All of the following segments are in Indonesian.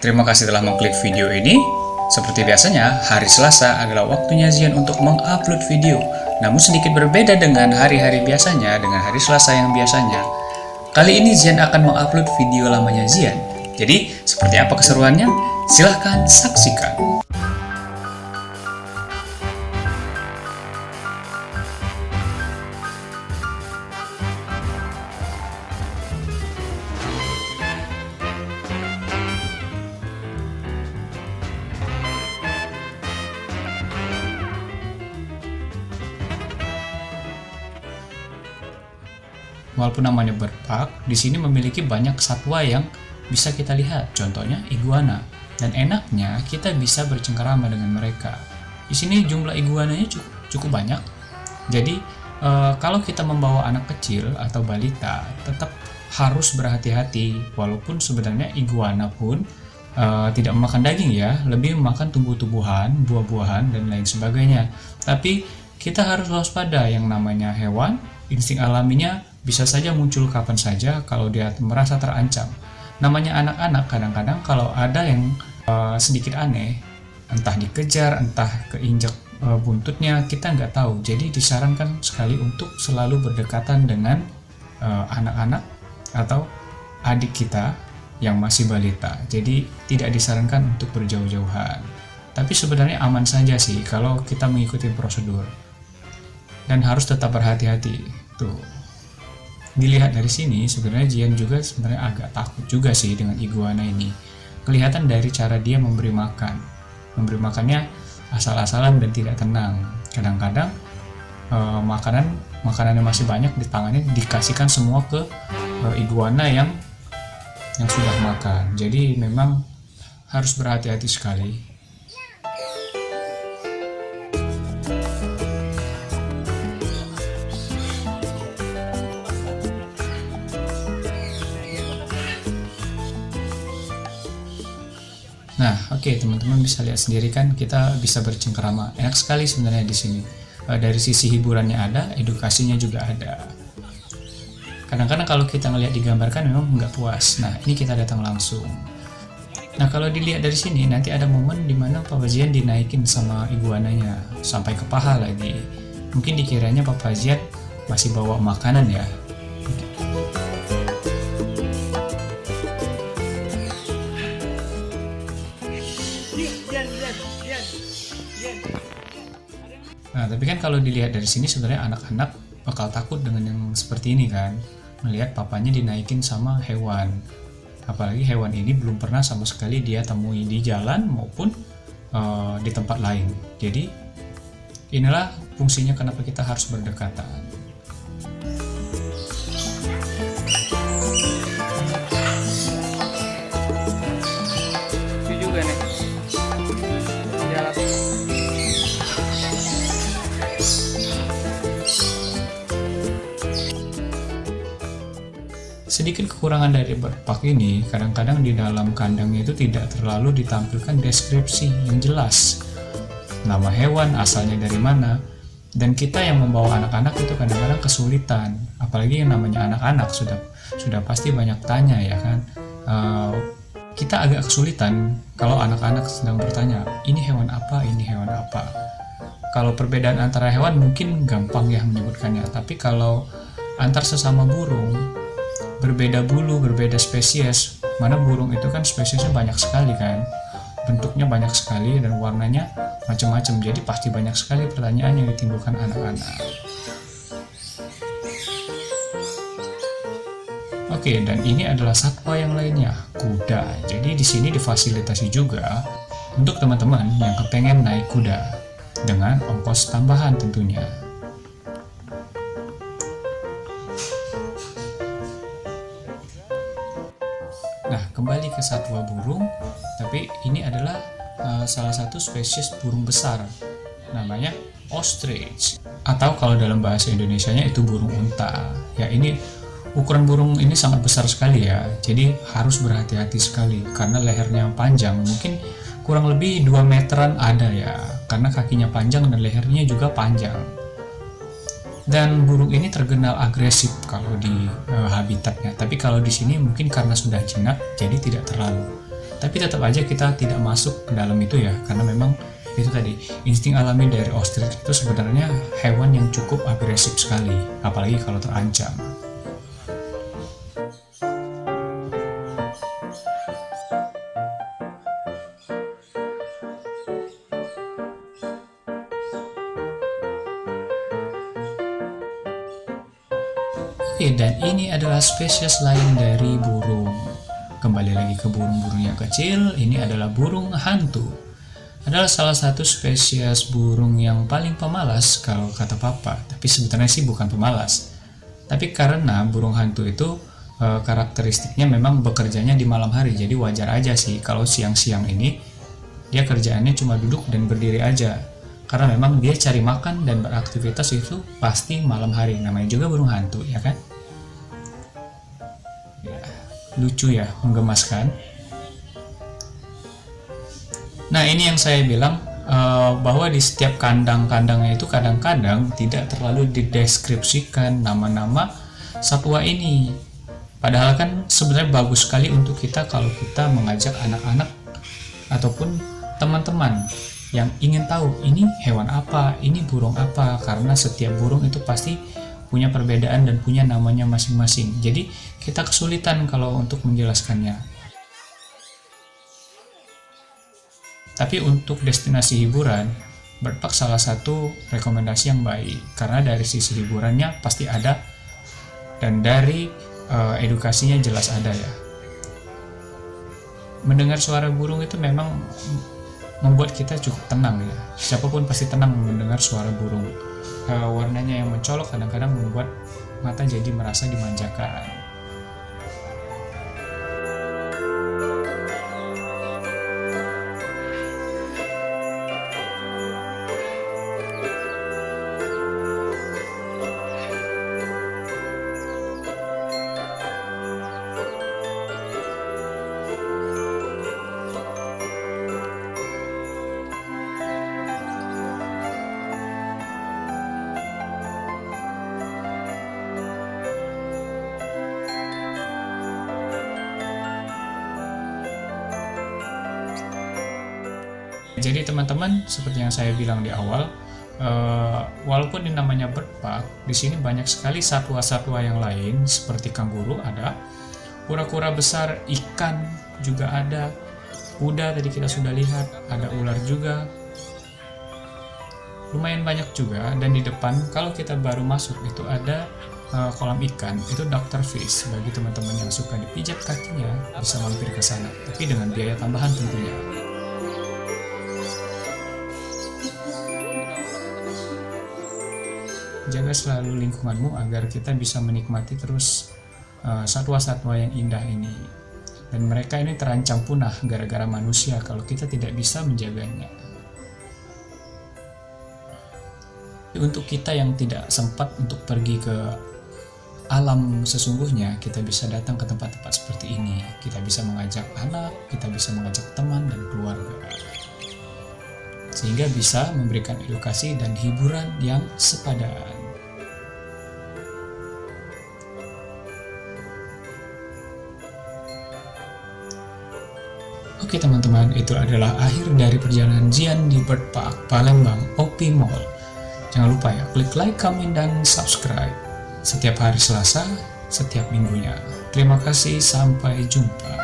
Terima kasih telah mengklik video ini. Seperti biasanya, hari Selasa adalah waktunya Zian untuk mengupload video. Namun sedikit berbeda dengan hari-hari biasanya, dengan hari Selasa yang biasanya. Kali ini Zian akan mengupload video lamanya Zian. Jadi, seperti apa keseruannya? Silahkan saksikan. Walaupun namanya bird park, di sini memiliki banyak satwa yang bisa kita lihat. Contohnya iguana. Dan enaknya kita bisa bercengkerama dengan mereka. Di sini jumlah iguananya cukup banyak. Jadi kalau kita membawa anak kecil atau balita, tetap harus berhati-hati. Walaupun sebenarnya iguana pun tidak memakan daging ya, lebih memakan tumbuh-tumbuhan, buah-buahan dan lain sebagainya. Tapi kita harus waspada, yang namanya hewan, insting alaminya bisa saja muncul kapan saja kalau dia merasa terancam. Namanya anak-anak, kadang-kadang kalau ada yang sedikit aneh, entah dikejar, entah keinjak buntutnya, kita nggak tahu. Jadi disarankan sekali untuk selalu berdekatan dengan anak-anak atau adik kita yang masih balita. Jadi tidak disarankan untuk berjauh-jauhan. Tapi sebenarnya aman saja sih kalau kita mengikuti prosedur. Dan harus tetap berhati-hati. Tuh. Dilihat dari sini, sebenarnya Zian juga sebenarnya agak takut juga sih dengan iguana ini. Kelihatan dari cara dia memberi makan. Memberi makannya asal-asalan dan tidak tenang. Kadang-kadang makanannya masih banyak di tangannya, dikasihkan semua ke iguana yang sudah makan. Jadi memang harus berhati-hati sekali. Nah, oke, teman-teman bisa lihat sendiri kan, kita bisa bercengkerama. Enak sekali sebenarnya di sini. Dari sisi hiburannya ada, edukasinya juga ada. Kadang-kadang kalau kita ngelihat digambarkan memang nggak puas. Nah, ini kita datang langsung. Nah, kalau dilihat dari sini, nanti ada momen dimana Papa Zian dinaikin sama iguananya sampai ke paha lagi. Mungkin dikiranya Papa Zian masih bawa makanan ya. Nah, tapi kan kalau dilihat dari sini sebenarnya anak-anak bakal takut dengan yang seperti ini kan, melihat papanya dinaikin sama hewan. Apalagi hewan ini belum pernah sama sekali dia temui di jalan maupun di tempat lain. Jadi inilah fungsinya kenapa kita harus berdekatan. Itu juga nih. Sedikit kekurangan dari bird park ini, kadang-kadang di dalam kandangnya itu tidak terlalu ditampilkan deskripsi yang jelas. Nama hewan, asalnya dari mana, dan kita yang membawa anak-anak itu kadang-kadang kesulitan. Apalagi yang namanya anak-anak sudah pasti banyak tanya ya kan. Kita agak kesulitan kalau anak-anak sedang bertanya, ini hewan apa, ini hewan apa. Kalau perbedaan antara hewan mungkin gampang ya menyebutkannya, tapi kalau antar sesama burung, berbeda bulu, berbeda spesies, mana burung itu kan spesiesnya banyak sekali kan, bentuknya banyak sekali dan warnanya macam-macam, jadi pasti banyak sekali pertanyaan yang ditimbulkan anak-anak. Oke, dan ini adalah satwa yang lainnya, kuda. Jadi di sini difasilitasi juga untuk teman-teman yang kepengen naik kuda dengan ongkos tambahan tentunya. Nah, kembali ke satwa burung, tapi ini adalah salah satu spesies burung besar, namanya ostrich, atau kalau dalam bahasa Indonesianya itu burung unta. Ya, ini ukuran burung ini sangat besar sekali ya, jadi harus berhati-hati sekali karena lehernya panjang, mungkin kurang lebih 2 meteran ada ya, karena kakinya panjang dan lehernya juga panjang. Dan burung ini terkenal agresif kalau di habitatnya, tapi kalau di sini mungkin karena sudah jinak jadi tidak terlalu. Tapi tetap aja kita tidak masuk ke dalam itu ya, karena memang itu tadi, insting alami dari ostrich itu sebenarnya hewan yang cukup agresif sekali, apalagi kalau terancam. Oke, dan ini adalah spesies lain dari burung. Kembali lagi ke burung-burung yang kecil, ini adalah burung hantu. Adalah salah satu spesies burung yang paling pemalas kalau kata papa, tapi sebenarnya sih bukan pemalas. Tapi karena burung hantu itu karakteristiknya memang bekerjanya di malam hari, jadi wajar aja sih kalau siang-siang ini dia kerjaannya cuma duduk dan berdiri aja. Karena memang dia cari makan dan beraktivitas itu pasti malam hari, namanya juga burung hantu, ya kan? Ya, lucu ya, menggemaskan. Nah, ini yang saya bilang bahwa di setiap kandang-kandangnya itu kadang-kadang tidak terlalu dideskripsikan nama-nama satwa ini. Padahal kan sebenarnya bagus sekali untuk kita kalau kita mengajak anak-anak ataupun teman-teman yang ingin tahu ini hewan apa, ini burung apa, karena setiap burung itu pasti punya perbedaan dan punya namanya masing-masing. Jadi kita kesulitan kalau untuk menjelaskannya. Tapi untuk destinasi hiburan, bird park salah satu rekomendasi yang baik, karena dari sisi hiburannya pasti ada dan dari edukasinya jelas ada ya. Mendengar suara burung itu memang membuat kita cukup tenang ya. Siapapun pasti tenang mendengar suara burung. Warnanya yang mencolok kadang-kadang membuat mata jadi merasa dimanjakan. Jadi teman-teman, seperti yang saya bilang di awal, walaupun ini namanya bird park, di sini banyak sekali satwa-satwa yang lain seperti kanguru ada, kura-kura besar, ikan juga ada, kuda tadi kita sudah lihat, ada ular juga, lumayan banyak juga. Dan di depan kalau kita baru masuk itu ada kolam ikan, itu Dr. Fish. Bagi teman-teman yang suka dipijat kakinya bisa mampir ke sana, tapi dengan biaya tambahan tentunya. Jaga selalu lingkunganmu agar kita bisa menikmati terus satwa-satwa yang indah ini. Dan mereka ini terancam punah gara-gara manusia kalau kita tidak bisa menjaganya. Untuk kita yang tidak sempat untuk pergi ke alam sesungguhnya, kita bisa datang ke tempat-tempat seperti ini. Kita bisa mengajak anak, kita bisa mengajak teman dan keluarga, sehingga bisa memberikan edukasi dan hiburan yang sepadan. Oke teman-teman, itu adalah akhir dari perjalanan Zian di Bird Park Palembang OP Mall. Jangan lupa ya, klik like, comment, dan subscribe setiap hari Selasa, setiap minggunya. Terima kasih, sampai jumpa.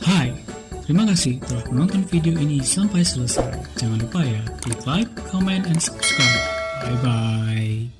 Hai, terima kasih telah menonton video ini sampai selesai. Jangan lupa ya, klik like, comment, and subscribe. Bye-bye.